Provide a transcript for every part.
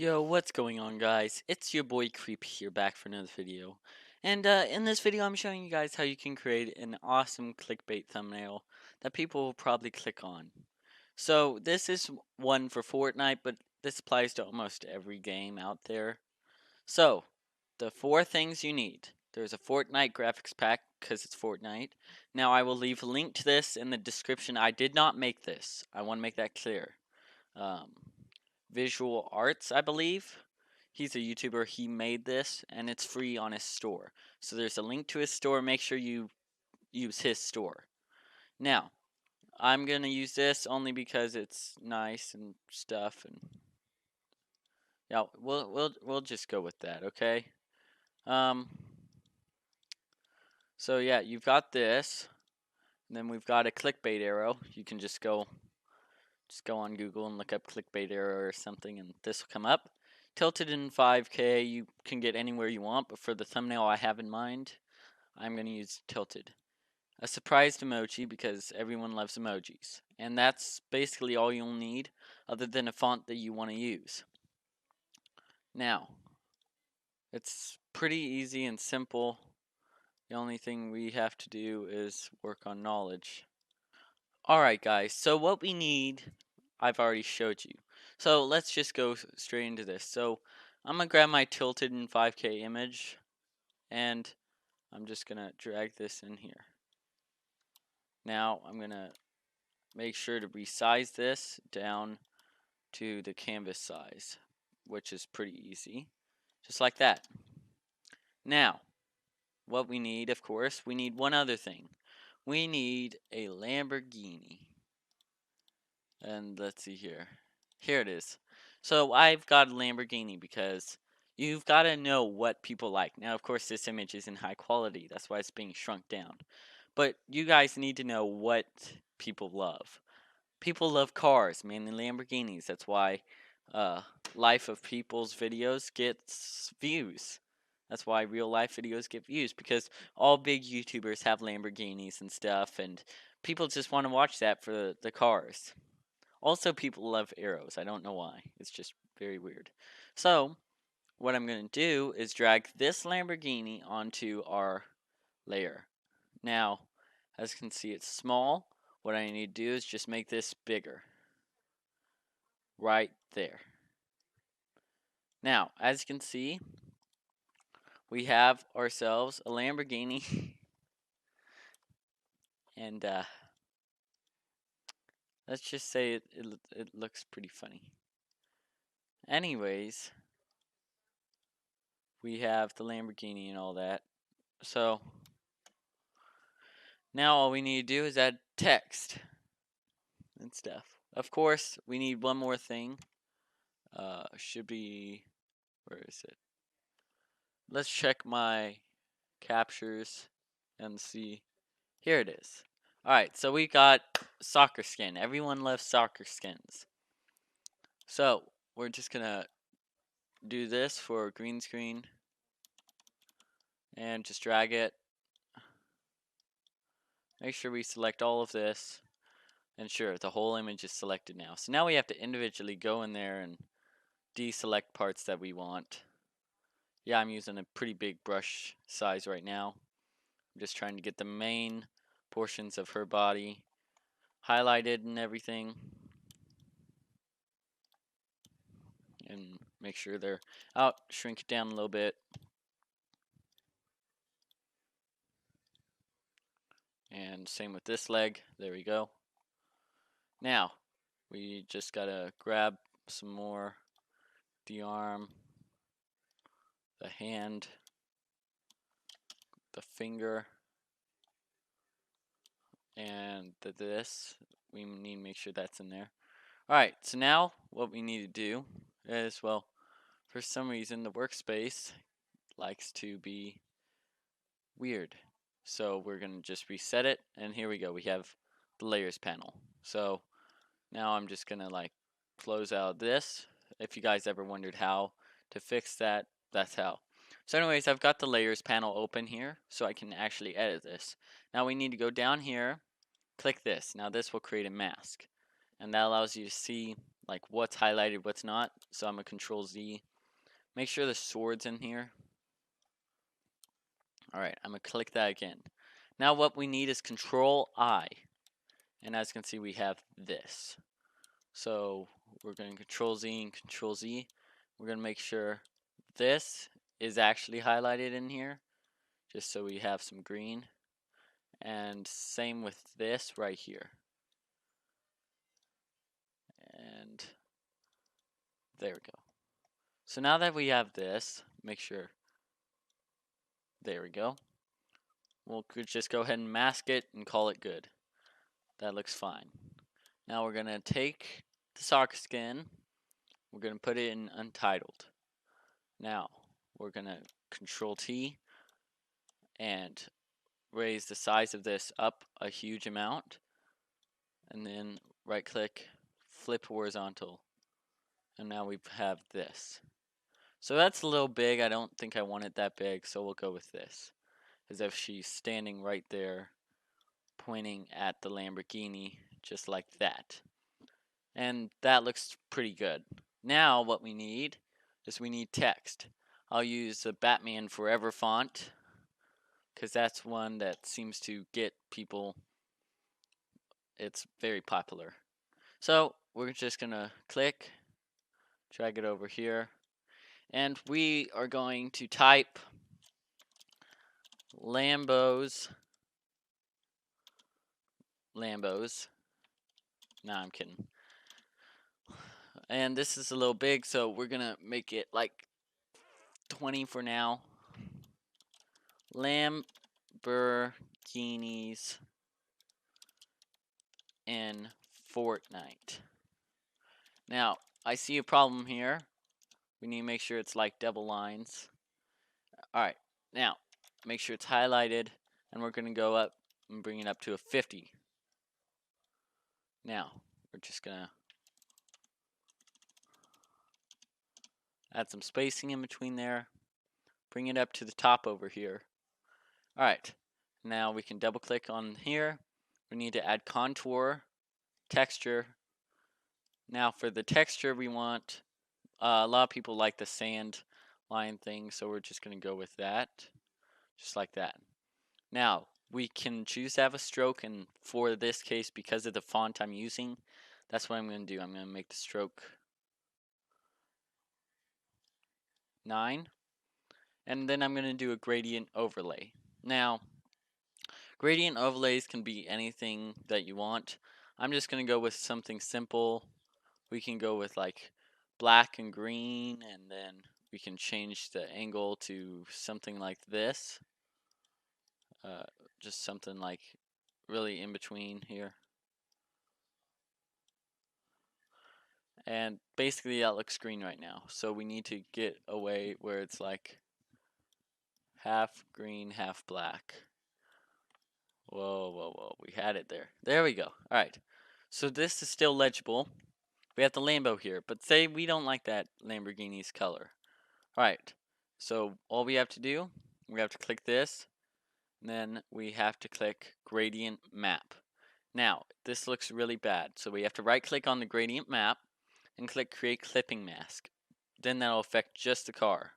Yo, what's going on, guys? It's your boy Creep here, back for another video. And in this video, I'm showing you guys how you can create an awesome clickbait thumbnail that people will probably click on. So this is one for Fortnite, but this applies to almost every game out there. So the four things you need. There's a Fortnite graphics pack because it's Fortnite. Now I will leave a link to this in the description. I did not make this. I want to make that clear. Um, Visual Arts, I believe. He's a YouTuber. He made this, and it's free on his store. So there's a link to his store. Make sure you use his store. Now, I'm gonna use this only because it's nice and stuff, and yeah, we'll just go with that, okay? Um, so yeah, you've got this, and then we've got a clickbait arrow. You can just go on Google and look up clickbait arrow or something, and this will come up. Tilted in 5K, you can get anywhere you want, but for the thumbnail I have in mind, I'm going to use tilted. A surprised emoji because everyone loves emojis. And that's basically all you'll need other than a font that you want to use. Now, it's pretty easy and simple. The only thing we have to do is work on knowledge. Alright guys, so what we need, I've already showed you. So let's just go straight into this. So I'm going to grab my tilted in 5K image, and I'm just going to drag this in here. Now I'm going to make sure to resize this down to the canvas size, which is pretty easy. Just like that. Now, what we need, of course, we need one other thing. We need a Lamborghini. And let's see here. Here it is. So I've got a Lamborghini because you've got to know what people like. Now, of course, this image is in high quality. That's why it's being shrunk down. But you guys need to know what people love. People love cars, mainly Lamborghinis. That's why Life of People's videos gets views. That's why real life videos get views, because all big YouTubers have Lamborghinis and stuff, and people just want to watch that for the cars. Also, people love arrows. I don't know why. It's just very weird. So, what I'm going to do is drag this Lamborghini onto our layer. Now, as you can see, it's small. What I need to do is just make this bigger. Right there. Now, as you can see, we have ourselves a Lamborghini. And let's just say it looks pretty funny. Anyways, we have the Lamborghini and all that. So now all we need to do is add text and stuff. Of course, we need one more thing. Should be, where is it? Let's check my captures and see. Here it is. Alright, so we got soccer skin. Everyone loves soccer skins. So, we're just gonna do this for green screen and just drag it. Make sure we select all of this. And sure, the whole image is selected now. So now we have to individually go in there and deselect parts that we want. Yeah, I'm using a pretty big brush size right now. I'm just trying to get the main portions of her body highlighted and everything. And make sure they're out. Shrink it down a little bit. And same with this leg. There we go. Now, we just gotta grab some more. The arm, the hand, the finger, and this. We need to make sure that's in there. Alright, so now what we need to do is, well, for some reason the workspace likes to be weird. So we're going to just reset it, and here we go. We have the layers panel. So now I'm just going to like close out this. If you guys ever wondered how to fix that, that's how. So anyways, I've got the layers panel open here, so I can actually edit this. Now we need to go down here, click this. Now this will create a mask, and that allows you to see like what's highlighted, what's not. So I'm gonna Control Z. Make sure the sword's in here. Alright, I'm gonna click that again. Now what we need is Control I. And as you can see, we have this. So we're going to Control Z and Control Z. We're going to make sure this is actually highlighted in here, just so we have some green. And same with this right here. And there we go. So now that we have this, make sure, there we go. We'll just go ahead and mask it and call it good. That looks fine. Now we're going to take the soccer skin. We're going to put it in Untitled. Now we're going to Control T and raise the size of this up a huge amount, and then right click, flip horizontal, and now we have this. So that's a little big. I don't think I want it that big, so we'll go with this, as if she's standing right there pointing at the Lamborghini, just like that. And that looks pretty good. Now what we need is we need text. I'll use the Batman Forever font, because that's one that seems to get people. It's very popular. So we're just gonna click, drag it over here, and we are going to type Lambos. Nah, I'm kidding. And this is a little big, so we're gonna make it like 20 for now. Lamborghinis in Fortnite. Now, I see a problem here. We need to make sure it's like double lines. Alright, now, make sure it's highlighted, and we're going to go up and bring it up to a 50. Now, we're just going to add some spacing in between there. Bring it up to the top over here. Alright, now we can double click on here. We need to add contour, texture. Now for the texture we want, a lot of people like the sand line thing, so we're just going to go with that. Just like that. Now, we can choose to have a stroke, and for this case, because of the font I'm using, that's what I'm going to do. I'm going to make the stroke 9, and then I'm going to do a gradient overlay. Now, gradient overlays can be anything that you want. I'm just going to go with something simple. We can go with like black and green, and then we can change the angle to something like this. Just something like really in between here. And basically that looks green right now. So we need to get away where it's like half green, half black. Whoa, whoa, whoa. We had it there. There we go. Alright. So this is still legible. We have the Lambo here. But say we don't like that Lamborghini's color. Alright. So all we have to do, we have to click this. And then we have to click Gradient Map. Now, this looks really bad. So we have to right click on the gradient map and click Create Clipping Mask. Then that'll affect just the car.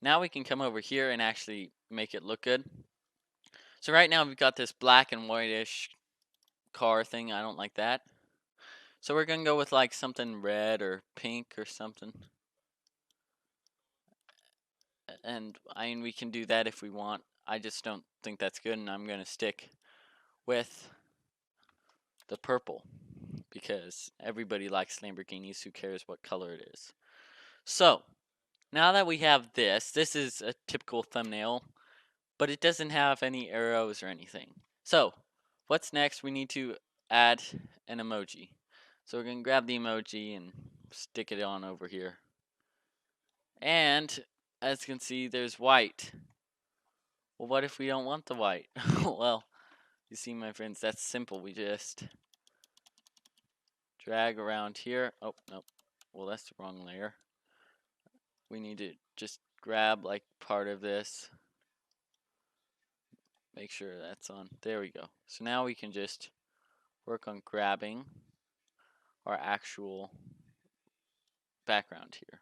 Now we can come over here and actually make it look good. So right now we've got this black and whitish car thing. I don't like that. So we're going to go with like something red or pink or something. And I mean, we can do that if we want. I just don't think that's good, and I'm going to stick with the purple, because everybody likes Lamborghinis. Who cares what color it is? So, now that we have this is a typical thumbnail, but it doesn't have any arrows or anything. So, what's next? We need to add an emoji. So we're going to grab the emoji and stick it on over here. And, as you can see, there's white. Well, what if we don't want the white? Well, you see, my friends, that's simple. We just drag around here. Oh, no. Well, that's the wrong layer. We need to just grab like part of this. Make sure that's on. There we go. So now we can just work on grabbing our actual background here.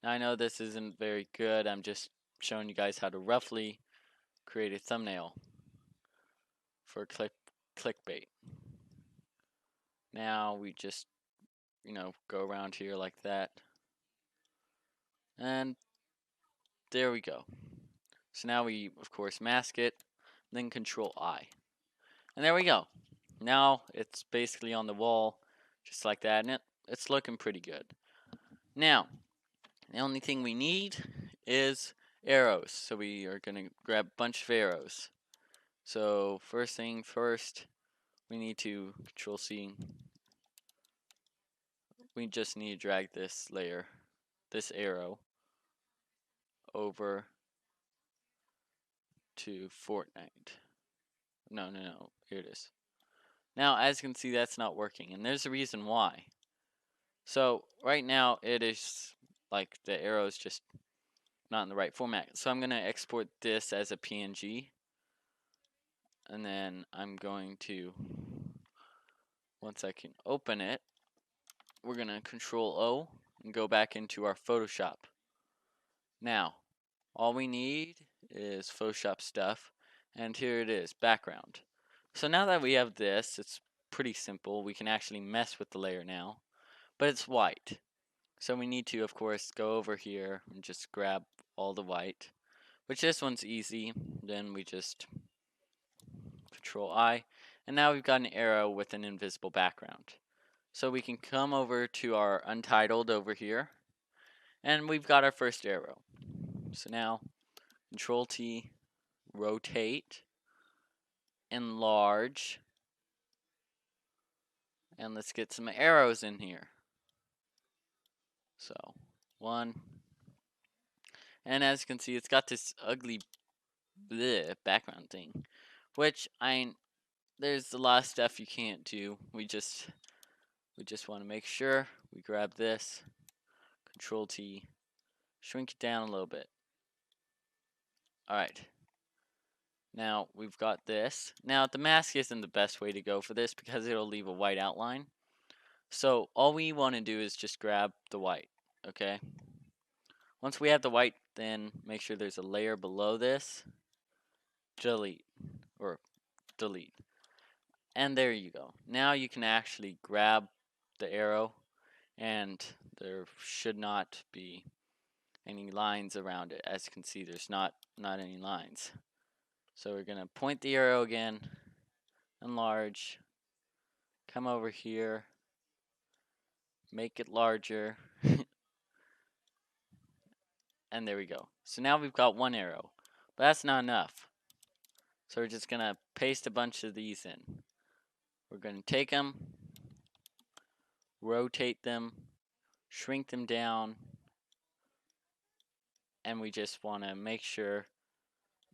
Now I know this isn't very good. I'm just showing you guys how to roughly create a thumbnail for clickbait. Now we just, go around here like that. And there we go. So now we, of course, mask it, then Control I. And there we go. Now it's basically on the wall, just like that, and it's looking pretty good. Now, the only thing we need is arrows. So we are going to grab a bunch of arrows. So first thing first, we need to Control C. We just need to drag this layer, this arrow, over to Fortnite. No, here it is. Now, as you can see, that's not working, and there's a reason why. So right now, it is like the arrow is just not in the right format. So I'm going to export this as a PNG, and then I'm going to, once I can open it, we're going to Control O and go back into our Photoshop. Now, all we need is Photoshop stuff, and here it is, background. So now that we have this, it's pretty simple. We can actually mess with the layer now, but it's white. So we need to, of course, go over here and just grab all the white, which this one's easy. Then we just Control I, and now we've got an arrow with an invisible background. So we can come over to our untitled over here, and we've got our first arrow. So now Control T, rotate, enlarge, and let's get some arrows in here. So 1, and as you can see, it's got this ugly background thing, which there's a lot of stuff you can't do. We just want to make sure we grab this, Control T, shrink it down a little bit. Alright, now we've got this. Now the mask isn't the best way to go for this because it'll leave a white outline. So all we want to do is just grab the white, okay? Once we have the white, then make sure there's a layer below this, delete. And there you go. Now you can actually grab the arrow, and there should not be any lines around it. As you can see, there's not any lines. So we're going to point the arrow again, enlarge, come over here, make it larger, and there we go. So now we've got one arrow, but that's not enough. So we're just going to paste a bunch of these in. We're going to take them, rotate them, shrink them down, and we just want to make sure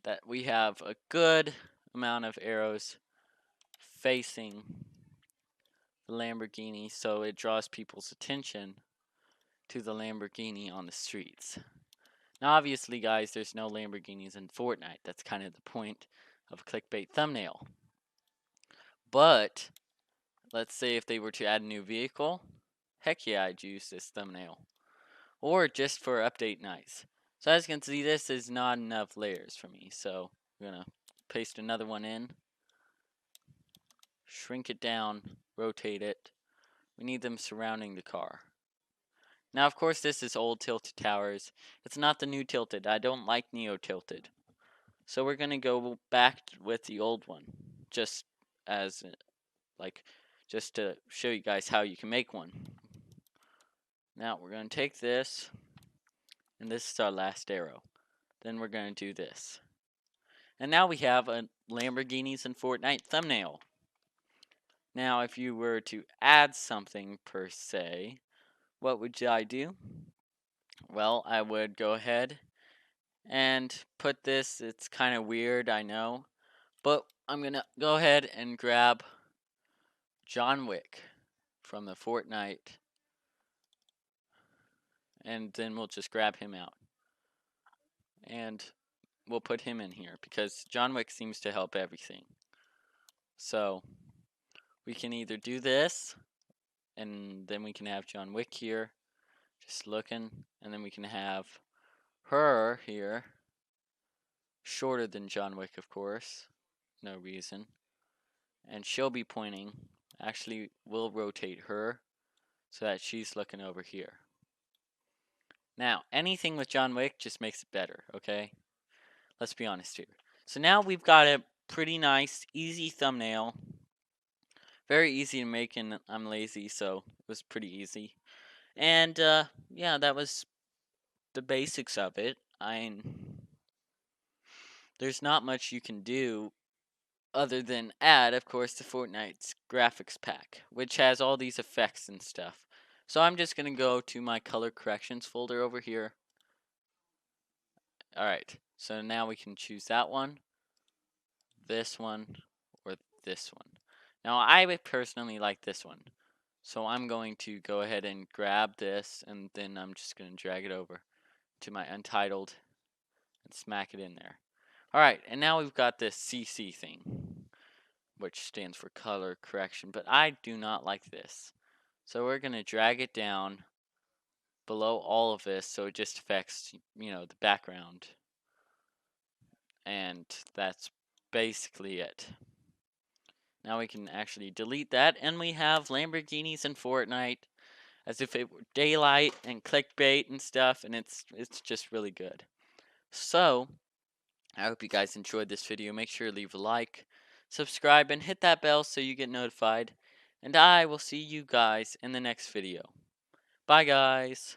that we have a good amount of arrows facing the Lamborghini so it draws people's attention to the Lamborghini on the streets. Now obviously guys, there's no Lamborghinis in Fortnite. That's kind of the point of a clickbait thumbnail. But let's say if they were to add a new vehicle, heck yeah, I'd use this thumbnail. Or just for update nights. So as you can see, this is not enough layers for me. So I'm going to paste another one in. Shrink it down, rotate it. We need them surrounding the car. Now, of course, this is old Tilted Towers. It's not the new Tilted. I don't like Neo Tilted. So we're going to go back with the old one. Just to show you guys how you can make one. Now, we're going to take this, and this is our last arrow. Then we're going to do this. And now we have a Lamborghinis in Fortnite thumbnail. Now, if you were to add something per se, what would I do? Well, I would go ahead and put this. It's kind of weird, I know, but I'm going to go ahead and grab John Wick from the Fortnite, and then we'll just grab him out. And we'll put him in here because John Wick seems to help everything. So we can either do this, and then we can have John Wick here, just looking, and then we can have her here, shorter than John Wick, of course, no reason, and she'll be pointing. Actually, we'll rotate her so that she's looking over here. Now, anything with John Wick just makes it better, okay? Let's be honest here. So now we've got a pretty nice, easy thumbnail. Very easy to make, and I'm lazy, so it was pretty easy. And yeah, that was the basics of it. There's not much you can do other than add, of course, the Fortnite's graphics pack, which has all these effects and stuff. So I'm just going to go to my color corrections folder over here. Alright, so now we can choose that one, this one, or this one. Now I would personally like this one. So I'm going to go ahead and grab this, and then I'm just going to drag it over to my untitled and smack it in there. Alright, and now we've got this CC thing, which stands for color correction, but I do not like this. So we're going to drag it down below all of this so it just affects, the background. And that's basically it. Now we can actually delete that, and we have Lamborghinis in Fortnite as if it were daylight and clickbait and stuff, and it's just really good. So, I hope you guys enjoyed this video. Make sure to leave a like, subscribe, and hit that bell so you get notified. And I will see you guys in the next video. Bye, guys.